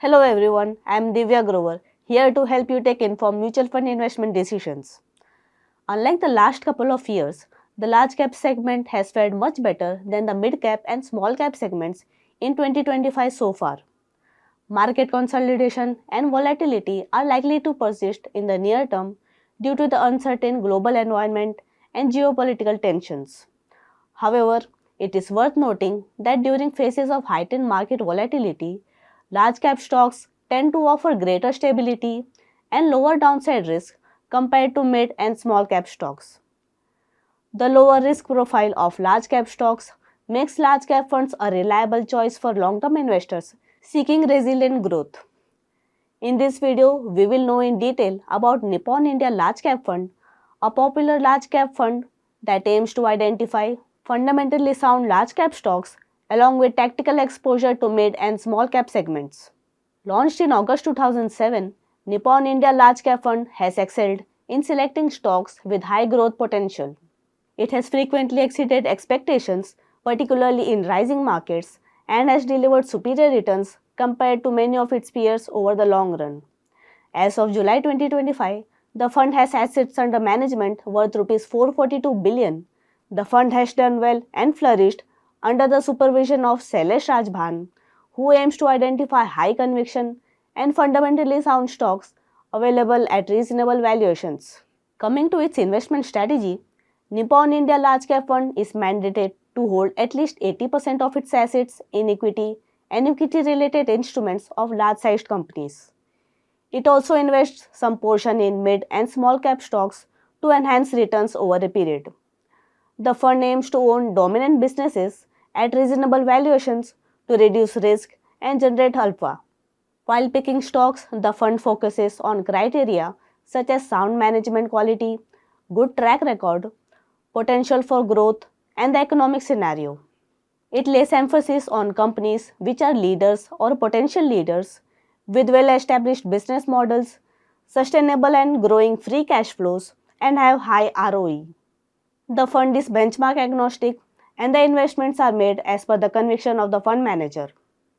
Hello everyone, I am Divya Grover, here to help you take informed mutual fund investment decisions. Unlike the last couple of years, the large cap segment has fared much better than the mid cap and small cap segments in 2025 so far. Market consolidation and volatility are likely to persist in the near term due to the uncertain global environment and geopolitical tensions. However, it is worth noting that during phases of heightened market volatility, large cap stocks tend to offer greater stability and lower downside risk compared to mid and small cap stocks. The lower risk profile of large cap stocks makes large cap funds a reliable choice for long term investors seeking resilient growth. In this video, we will know in detail about Nippon India Large Cap Fund, a popular large cap fund that aims to identify fundamentally sound large cap stocks along with tactical exposure to mid and small cap segments. Launched in August 2007, Nippon India Large Cap Fund has excelled in selecting stocks with high growth potential. It has frequently exceeded expectations, particularly in rising markets, and has delivered superior returns compared to many of its peers over the long run. As of July 2025, the fund has assets under management worth Rs 442 billion. The fund has done well and flourished under the supervision of Sailesh Rajbhan, who aims to identify high conviction and fundamentally sound stocks available at reasonable valuations. Coming to its investment strategy, Nippon India Large Cap Fund is mandated to hold at least 80% of its assets in equity and equity-related instruments of large-sized companies. It also invests some portion in mid and small cap stocks to enhance returns over a period. The fund aims to own dominant businesses at reasonable valuations to reduce risk and generate alpha. While picking stocks, the fund focuses on criteria such as sound management quality, good track record, potential for growth, and the economic scenario. It lays emphasis on companies which are leaders or potential leaders with well-established business models, sustainable and growing free cash flows, and have high ROE. The fund is benchmark agnostic and the investments are made as per the conviction of the fund manager.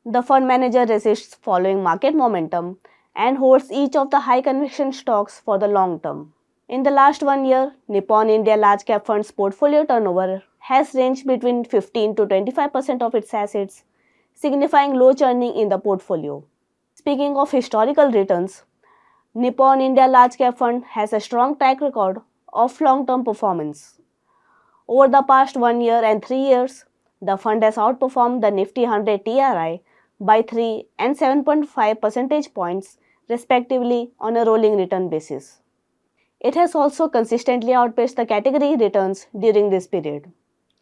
The fund manager resists following market momentum and holds each of the high conviction stocks for the long term. In the last 1 year, Nippon India Large Cap Fund's portfolio turnover has ranged between 15 to 25% of its assets, signifying low churning in the portfolio. Speaking of historical returns, Nippon India Large Cap Fund has a strong track record of long-term performance. Over the past 1 year and 3 years, the fund has outperformed the Nifty 100 TRI by 3 and 7.5 percentage points respectively on a rolling return basis. It has also consistently outpaced the category returns during this period.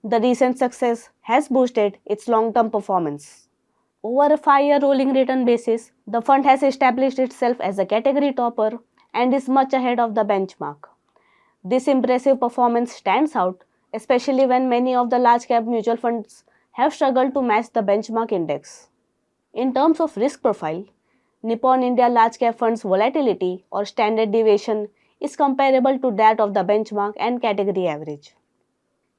The recent success has boosted its long-term performance. Over a 5-year rolling return basis, the fund has established itself as a category topper and is much ahead of the benchmark. This impressive performance stands out, especially when many of the large cap mutual funds have struggled to match the benchmark index. In terms of risk profile, Nippon India Large Cap Fund's volatility or standard deviation is comparable to that of the benchmark and category average.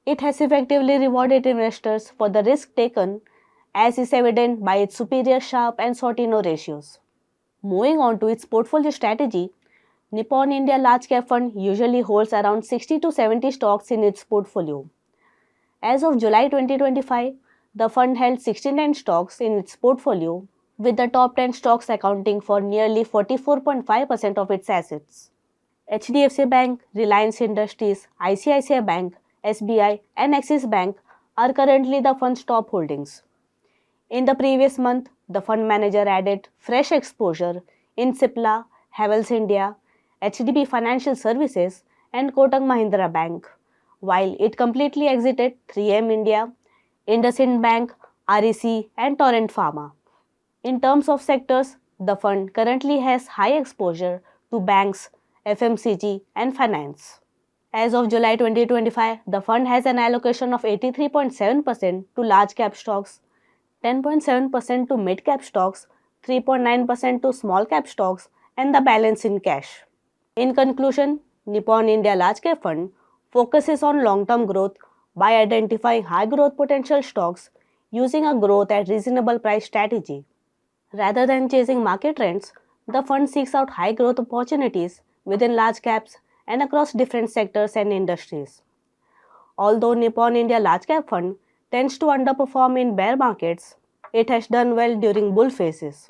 It has effectively rewarded investors for the risk taken, as is evident by its superior Sharpe and Sortino ratios. Moving on to its portfolio strategy, Nippon India Large Cap Fund usually holds around 60 to 70 stocks in its portfolio. As of July 2025, the fund held 69 stocks in its portfolio, with the top 10 stocks accounting for nearly 44.5% of its assets. HDFC Bank, Reliance Industries, ICICI Bank, SBI, and Axis Bank are currently the fund's top holdings. In the previous month, the fund manager added fresh exposure in Cipla, Havells India, HDB Financial Services, and Kotak Mahindra Bank, while it completely exited 3M India, IndusInd Bank, REC, and Torrent Pharma. In terms of sectors, the fund currently has high exposure to banks, FMCG, and finance. As of July 2025, the fund has an allocation of 83.7% to large cap stocks, 10.7% to mid cap stocks, 3.9% to small cap stocks, and the balance in cash. In conclusion, Nippon India Large Cap Fund focuses on long-term growth by identifying high growth potential stocks using a growth at reasonable price strategy. Rather than chasing market trends, the fund seeks out high growth opportunities within large caps and across different sectors and industries. Although Nippon India Large Cap Fund tends to underperform in bear markets, it has done well during bull phases.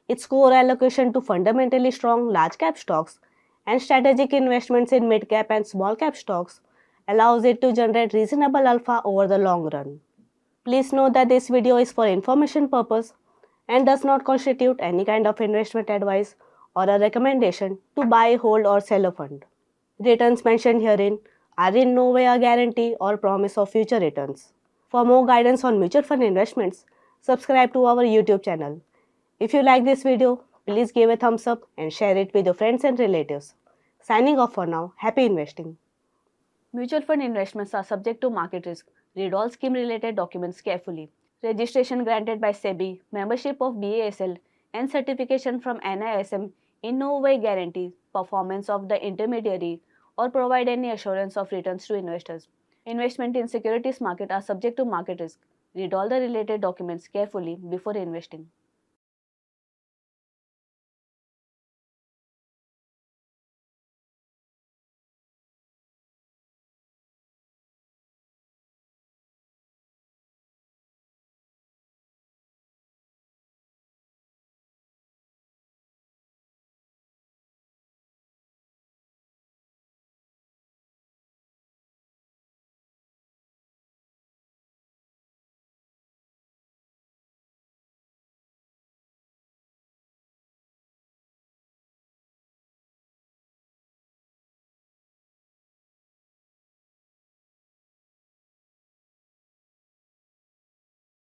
Its core allocation to fundamentally strong large cap stocks and strategic investments in mid cap and small cap stocks allows it to generate reasonable alpha over the long run. Please note that this video is for information purpose and does not constitute any kind of investment advice or a recommendation to buy, hold or sell a fund. Returns mentioned herein are in no way a guarantee or promise of future returns. For more guidance on mutual fund investments, subscribe to our YouTube channel. If you like this video, please give a thumbs up and share it with your friends and relatives. Signing off for now. Happy investing. Mutual fund investments are subject to market risk. Read all scheme related documents carefully. Registration granted by SEBI, membership of BASL, and certification from NISM in no way guarantee performance of the intermediary or provide any assurance of returns to investors. Investment in securities market are subject to market risk. Read all the related documents carefully before investing.